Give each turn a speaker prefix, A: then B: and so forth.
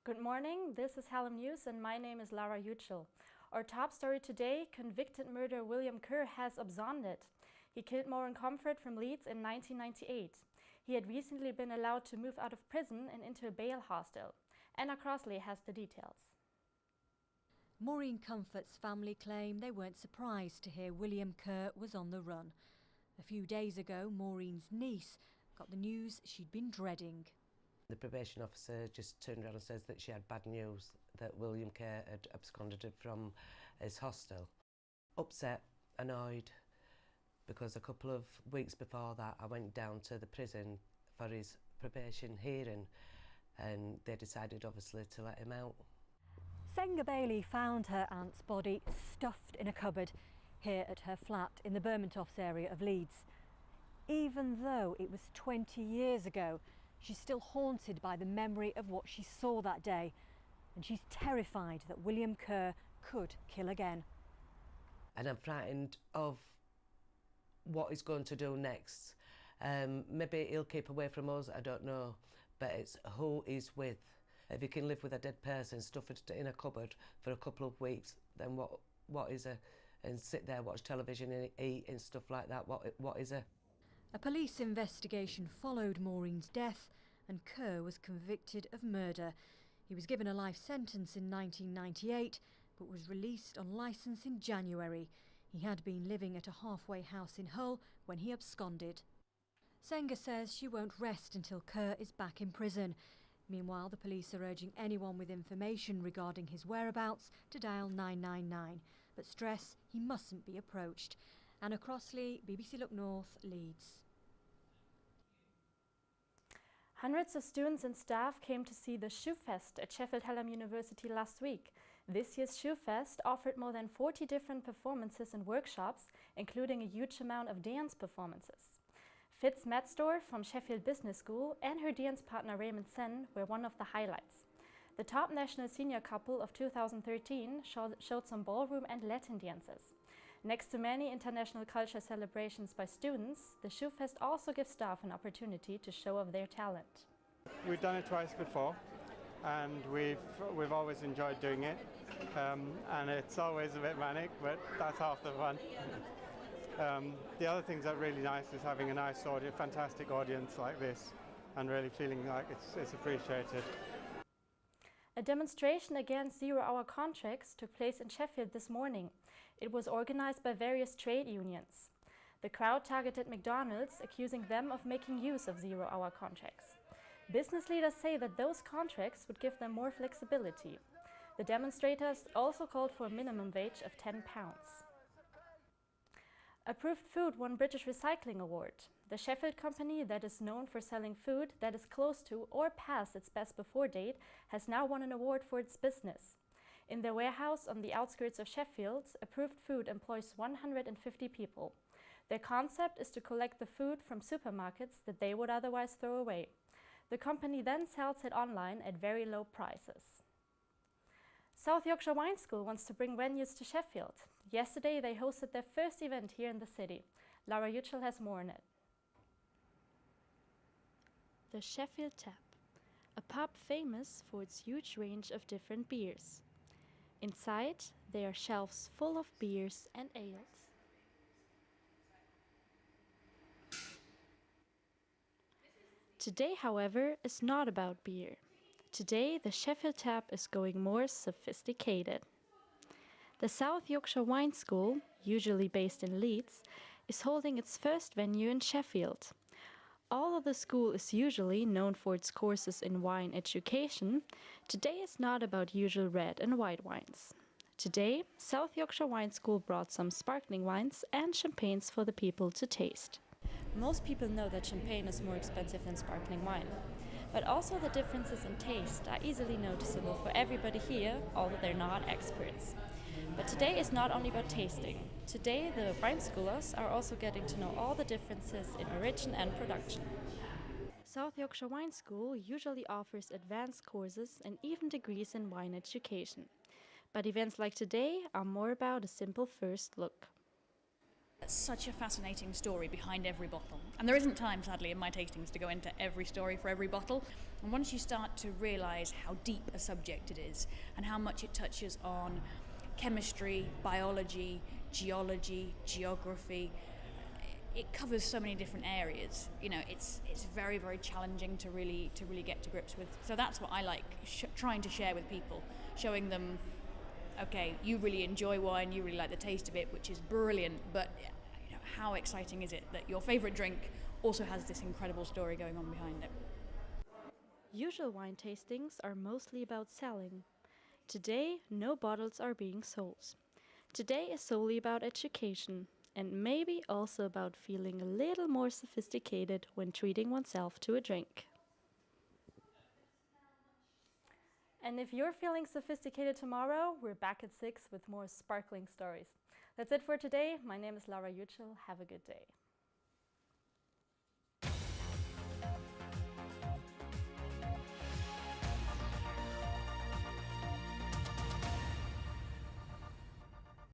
A: Good morning, this is Hallam News and my name is Lara. Our top story today, convicted murderer William Kerr has absconded. He killed Maureen Comfort from Leeds in 1998. He had recently been allowed to move out of prison and into a bail hostel. Anna Crossley has the details.
B: Maureen Comfort's family claim they weren't surprised to hear William Kerr was on the run. A few days ago, Maureen's niece got the news she'd been dreading.
C: The probation officer just turned around and says that she had bad news, that William Kerr had absconded from his hostel. Upset, annoyed, because a couple of weeks before that I went down to the prison for his probation hearing and they decided obviously to let him out.
B: Senga Bailey found her aunt's body stuffed in a cupboard here at her flat in the Bermontoffs area of Leeds. Even though it was 20 years ago, she's still haunted by the memory of what she saw that day, and she's terrified that William Kerr could kill again.
C: And I'm frightened of what he's going to do next. Maybe he'll keep away from us, I don't know, but it's who he's with. If you can live with a dead person stuffed in a cupboard for a couple of weeks, then what is a, and sit there, watch television and eat and stuff like that, what is a?
B: A police investigation followed Maureen's death and Kerr was convicted of murder. He was given a life sentence in 1998 but was released on licence in January. He had been living at a halfway house in Hull when he absconded. Senga says she won't rest until Kerr is back in prison. Meanwhile, the police are urging anyone with information regarding his whereabouts to dial 999, but stress he mustn't be approached. Anna Crossley, BBC Look North, Leeds.
A: Hundreds of students and staff came to see the Shoe Fest at Sheffield Hallam University last week. This year's Shoe Fest offered more than 40 different performances and workshops, including a huge amount of dance performances. Fitz Matsdorf from Sheffield Business School and her dance partner Raymond Sen were one of the highlights. The top national senior couple of 2013 showed some ballroom and Latin dances. Next to many international culture celebrations by students, the Shoe Fest also gives staff an opportunity to show off their talent.
D: We've done it twice before and we've always enjoyed doing it, and it's always a bit manic, but that's half the fun. The other things that are really nice is having a nice audience, fantastic audience like this, and really feeling like it's appreciated.
A: A demonstration against zero-hour contracts took place in Sheffield this morning. It was organized by various trade unions. The crowd targeted McDonald's, accusing them of making use of zero-hour contracts. Business leaders say that those contracts would give them more flexibility. The demonstrators also called for a minimum wage of £10. Approved Food won British Recycling Award. The Sheffield company that is known for selling food that is close to or past its best before date has now won an award for its business. In their warehouse on the outskirts of Sheffield, Approved Food employs 150 people. Their concept is to collect the food from supermarkets that they would otherwise throw away. The company then sells it online at very low prices. South Yorkshire Wine School wants to bring venues to Sheffield. Yesterday they hosted their first event here in the city. Lara has more on it. The Sheffield Tap, a pub famous for its huge range of different beers. Inside there are shelves full of beers and ales. Today, however, is not about beer. Today, the Sheffield Tap is going more sophisticated. The South Yorkshire Wine School, usually based in Leeds, is holding its first venue in Sheffield. Although the school is usually known for its courses in wine education, today is not about usual red and white wines. Today, South Yorkshire Wine School brought some sparkling wines and champagnes for the people to taste. Most people know that champagne is more expensive than sparkling wine. But also the differences in taste are easily noticeable for everybody here, although they're not experts. But today is not only about tasting. Today the wine schoolers are also getting to know all the differences in origin and production. South Yorkshire Wine School usually offers advanced courses and even degrees in wine education. But events like today are more about a simple first look.
E: Such a fascinating story behind every bottle. And there isn't time, sadly, in my tastings to go into every story for every bottle. And once you start to realise how deep a subject it is and how much it touches on chemistry, biology, geology, geography, it covers so many different areas. You know, it's very, very challenging to really get to grips with. So that's what I like trying to share with people, showing them, okay, you really enjoy wine, you really like the taste of it, which is brilliant, but you know, how exciting is it that your favourite drink also has this incredible story going on behind it?
A: Usual wine tastings are mostly about selling. Today, no bottles are being sold. Today is solely about education, and maybe also about feeling a little more sophisticated when treating oneself to a drink. And if you're feeling sophisticated tomorrow, we're back at 6 with more sparkling stories. That's it for today. My name is Lara. Have a good day.